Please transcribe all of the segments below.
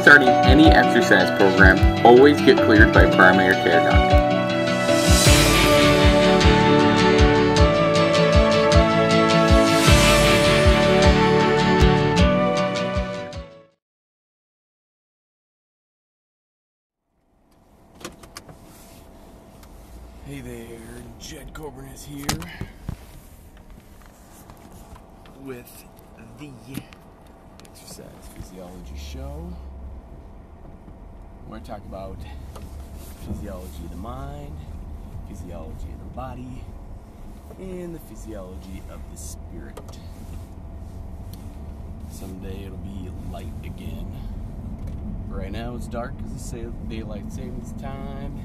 starting any exercise program, always get cleared by primary care doctor. Hey there, Jed Coburn is here with the Exercise Physiology Show, where I talk about physiology of the mind, physiology of the body, and the physiology of the spirit. Someday it'll be light again. Right now it's dark because it's daylight savings time.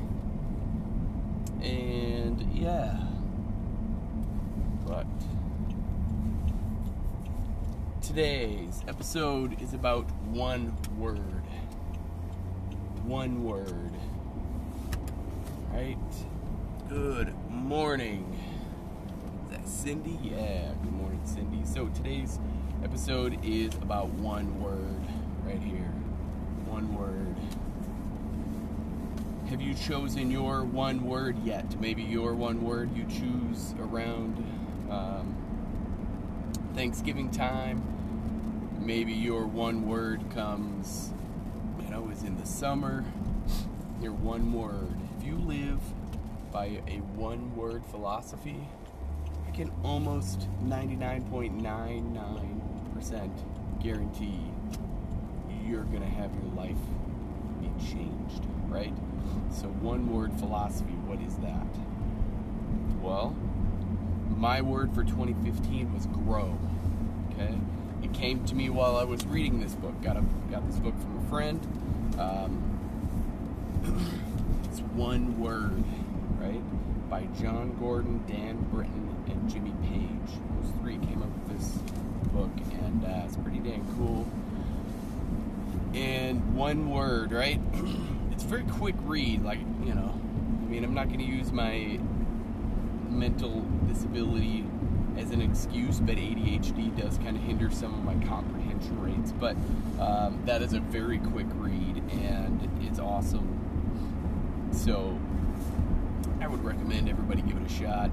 And yeah, but today's episode is about one word. One word. Right? Good morning. Is that Cindy? Yeah, good morning, Cindy. So today's episode is about one word right here. One word. Have you chosen your one word yet? Maybe your one word you choose around Thanksgiving time. Maybe your one word comes, is in the summer. Your one word. If you live by a one word philosophy, I can almost 99.99% guarantee you're going to have your life be changed, right? So one word philosophy, what is that? Well, my word for 2015 was grow. Okay? It came to me while I was reading this book. Got this book from a friend. It's one word, right? By John Gordon, Dan Britton, and Jimmy Page. Those three came up with this book, and it's pretty dang cool. And one word, right? It's a very quick read, I'm not going to use my mental disability as an excuse, but ADHD does kind of hinder some of my comprehension rates, but that is a very quick read, and it's awesome, so I would recommend everybody give it a shot.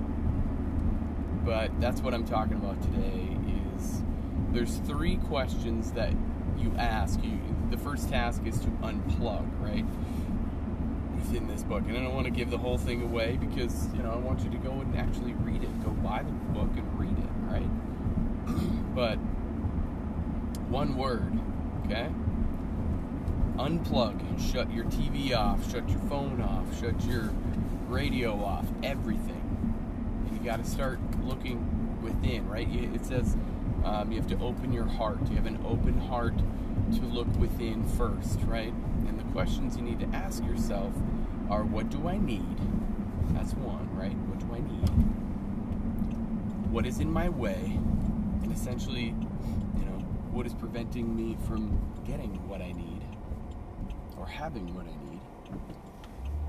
But that's what I'm talking about today. Is there's three questions that you ask. The first task is to unplug, right? Within this book, and I don't want to give the whole thing away because I want you to go and actually read it. Go buy the book and read it, right? But one word, okay? Unplug. Shut your TV off. Shut your phone off. Shut your radio off. Everything. And you got to start looking within, right? It says you have to open your heart. You have an open heart to look within first, right? And the questions you need to ask yourself are, what do I need? That's one, right? What do I need? What is in my way? And essentially, what is preventing me from getting what I need or having what I need?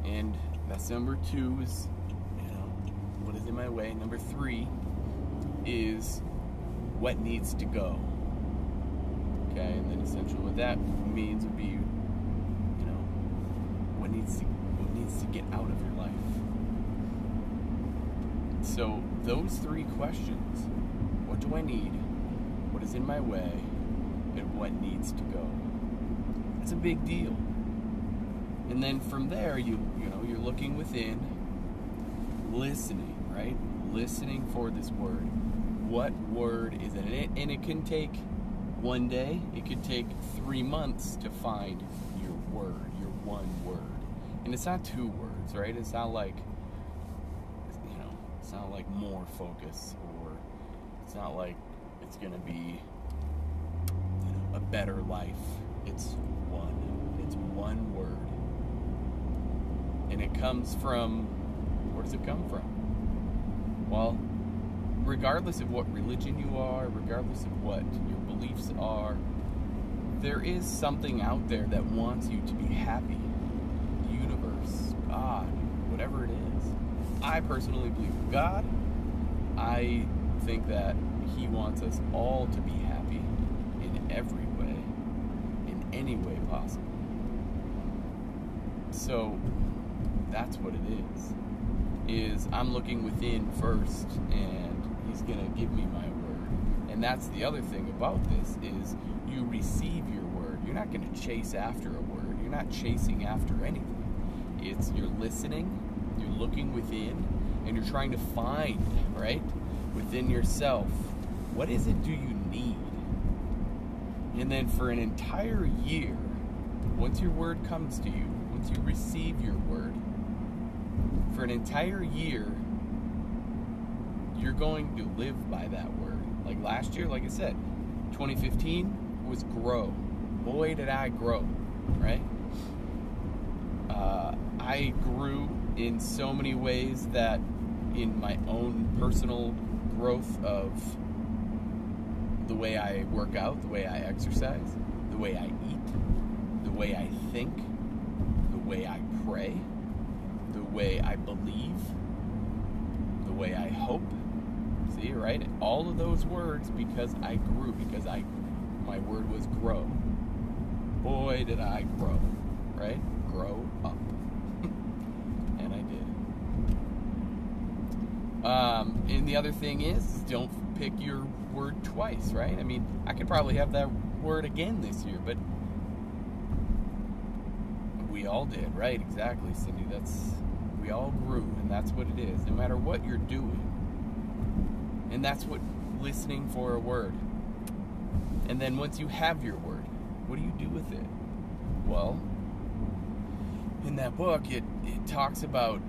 And that's number two is, what is in my way? Number three is what needs to go. Okay, and then essentially what that means would be, what needs to get out of your life. So those three questions: what do I need? What is in my way? And what needs to go? It's a big deal. And then from there, you're looking within, listening, right? Listening for this word. What word is it? And it can take one day, it could take 3 months to find your word, your one word. And it's not two words, right? It's not like, it's not like more focus, or it's not like it's going to be, a better life. It's one word. And it comes from, where does it come from? Well, regardless of what religion you are, regardless of what your beliefs are, there is something out there that wants you to be happy. The universe, God, whatever it is. I personally believe in God. I think that He wants us all to be happy in every way, in any way possible. So that's what it is I'm looking within first, and he's going to give me my word. And that's the other thing about this is you receive your word. You're not going to chase after a word. You're not chasing after anything. It's you're listening, you're looking within, and you're trying to find, right, within yourself, what is it do you need? And then for an entire year, once your word comes to you, once you receive your word, for an entire year, you're going to live by that word. Like last year, like I said, 2015 was grow. Boy, did I grow, right? I grew in so many ways that in my own personal growth of the way I work out, the way I exercise, the way I eat, the way I think, the way I pray, the way I believe, the way I hope. See, right? All of those words because I grew, because my word was grow. Boy, did I grow, right? Grow up. And I did. And the other thing is, don't pick your word twice, right? I mean, I could probably have that word again this year, but we all did, right? Exactly, Cindy. We all grew, and that's what it is, no matter what you're doing. And that's what listening for a word. And then once you have your word, what do you do with it? Well, in that book, it talks about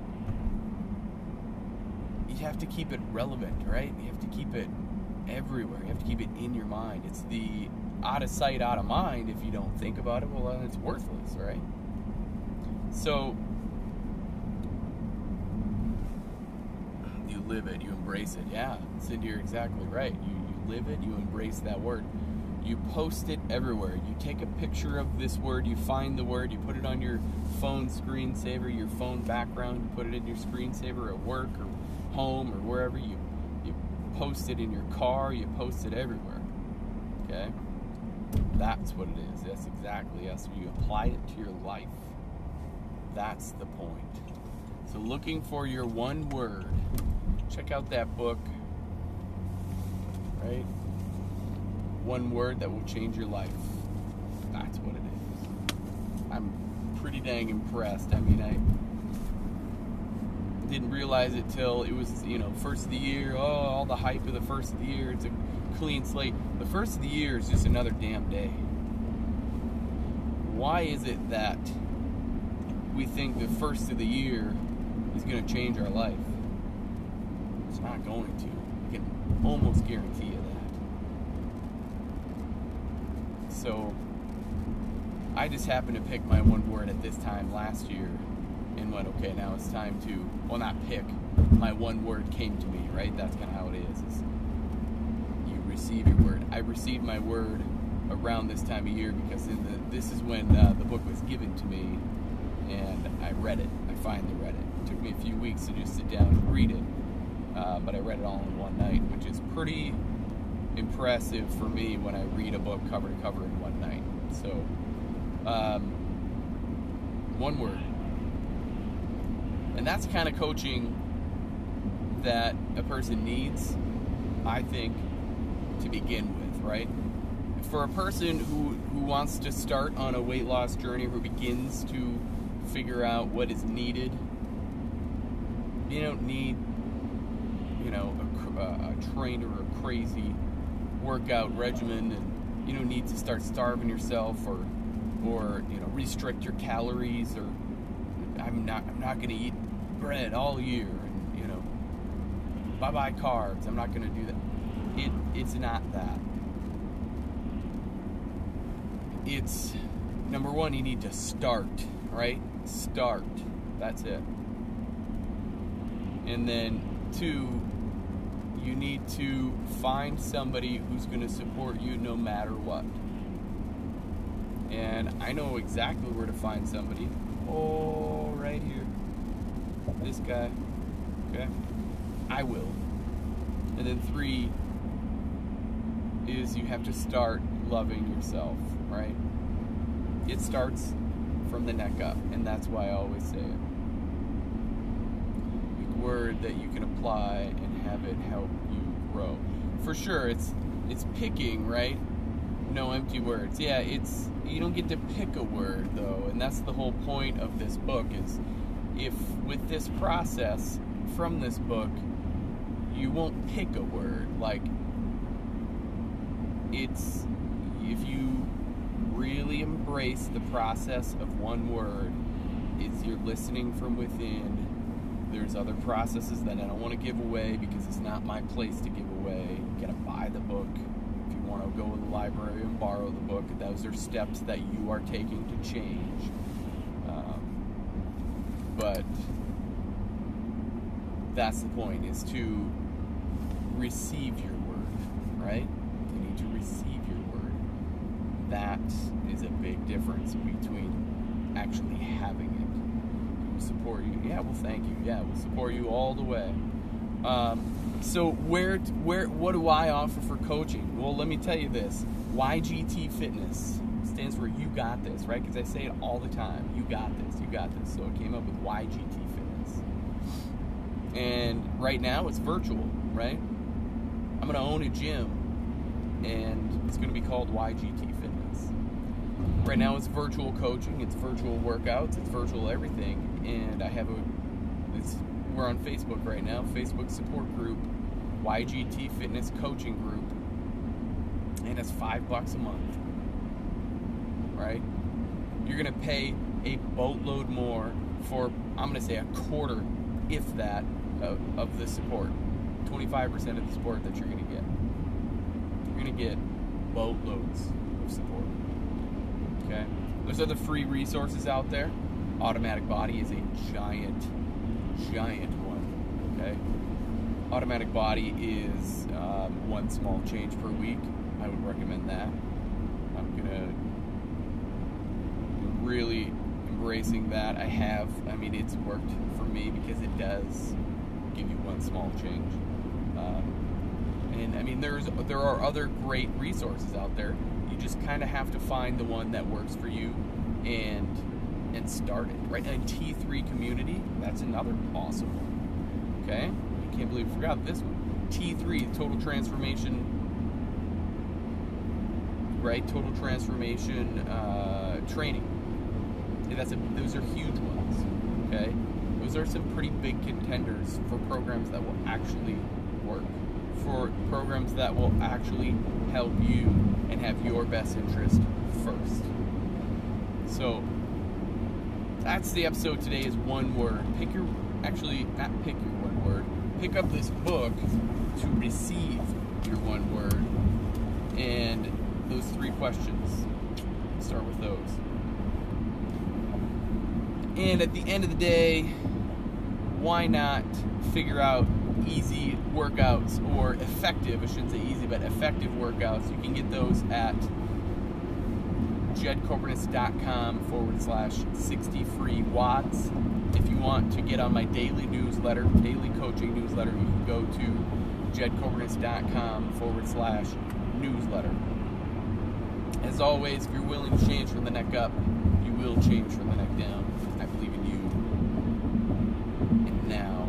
you have to keep it relevant, right? You have to keep it everywhere. You have to keep it in your mind. It's the out of sight, out of mind. If you don't think about it, well, then it's worthless, right? So you live it, you embrace it. Yeah, Cindy, you're exactly right. You live it, you embrace that word. You post it everywhere. You take a picture of this word, you find the word, you put it on your phone screensaver, your phone background, you put it in your screensaver at work or home or wherever. You post it in your car, you post it everywhere. Okay? That's what it is. That's exactly us. You apply it to your life. That's the point. So looking for your one word. Check out that book. Right? One word that will change your life. That's what it is. I'm pretty dang impressed. I mean, I didn't realize it till it was, first of the year. Oh, all the hype of the first of the year. It's a clean slate. The first of the year is just another damn day. Why is it that we think the first of the year is going to change our life? It's not going to. I can almost guarantee you that. So I just happened to pick my one word at this time last year and went, okay, now it's time to, well, not pick. My one word came to me, right? That's kind of how it is you receive your word. I received my word around this time of year because this is when the book was given to me, and I read it. I finally read it. It took me a few weeks to just sit down and read it, but I read it all in one night, which is pretty impressive for me when I read a book cover to cover in one night. So, one word. And that's kind of coaching that a person needs, I think, to begin with, right? For a person who wants to start on a weight loss journey, who begins to figure out what is needed, you don't need, a trainer or a crazy workout regimen, and you don't need to start starving yourself or restrict your calories, or I'm not going to eat bread all year, and bye carbs. I'm not going to do that. It's not that. It's number one, you need to start, right? Start. That's it. And then two, you need to find somebody who's going to support you no matter what. And I know exactly where to find somebody. Oh, right here. This guy. Okay? I will. And then three is you have to start loving yourself, right? It starts from the neck up, and that's why I always say it. A word that you can apply and have it help you grow. For sure, it's picking, right? No empty words. Yeah, you don't get to pick a word though, and that's the whole point of this book. Is if with this process from this book, you won't pick a word. Like, it's if you really embrace the process of one word, it's you're listening from within. There's other processes that I don't want to give away because it's not my place to give away. You gotta buy the book. If you want to go to the library and borrow the book, those are steps that you are taking to change. But that's the point, is to receive your word, right? You need to receive your word. That is a big difference between actually having it. We'll support you. Yeah, well, thank you. Yeah, we'll support you all the way. So what do I offer for coaching? Well, let me tell you this. YGT Fitness stands for You Got This, right? Because I say it all the time. You got this. You got this. So I came up with YGT Fitness. And right now it's virtual, right? I'm going to own a gym, and it's going to be called YGT Fitness. Right now it's virtual coaching, it's virtual workouts, it's virtual everything, and I have we're on Facebook right now, Facebook support group, YGT Fitness Coaching Group, and it's $5 a month, right? You're going to pay a boatload more for, I'm going to say, a quarter, if that, of the support. 25% of the support that you're going to get. You're going to get boatloads of support. Okay? There's other free resources out there. Automatic Body is a giant one. Okay? Automatic Body is one small change per week. I would recommend that. I'm going to really embracing that. I mean, it's worked for me because it does give you one small change. And I mean, there are other great resources out there. You just kind of have to find the one that works for you and start it, right? And T3 Community, that's another awesome one. Okay, I can't believe I forgot this one. T3, Total Transformation, right? Total Transformation training. Those are huge ones. Okay, those are some pretty big contenders for programs that will actually work, for programs that will actually help you and have your best interest first. So that's the episode today, is one word. Pick up this book to receive your one word, and those 3 questions. Start with those. And at the end of the day, why not figure out easy workouts, or effective, I shouldn't say easy, but effective workouts. You can get those at jedcorbernis.com/60 free watts. If you want to get on my daily coaching newsletter, you can go to jedcorbernis.com/newsletter. As always, if you're willing to change from the neck up, you will change from the neck down. I believe in you. And now,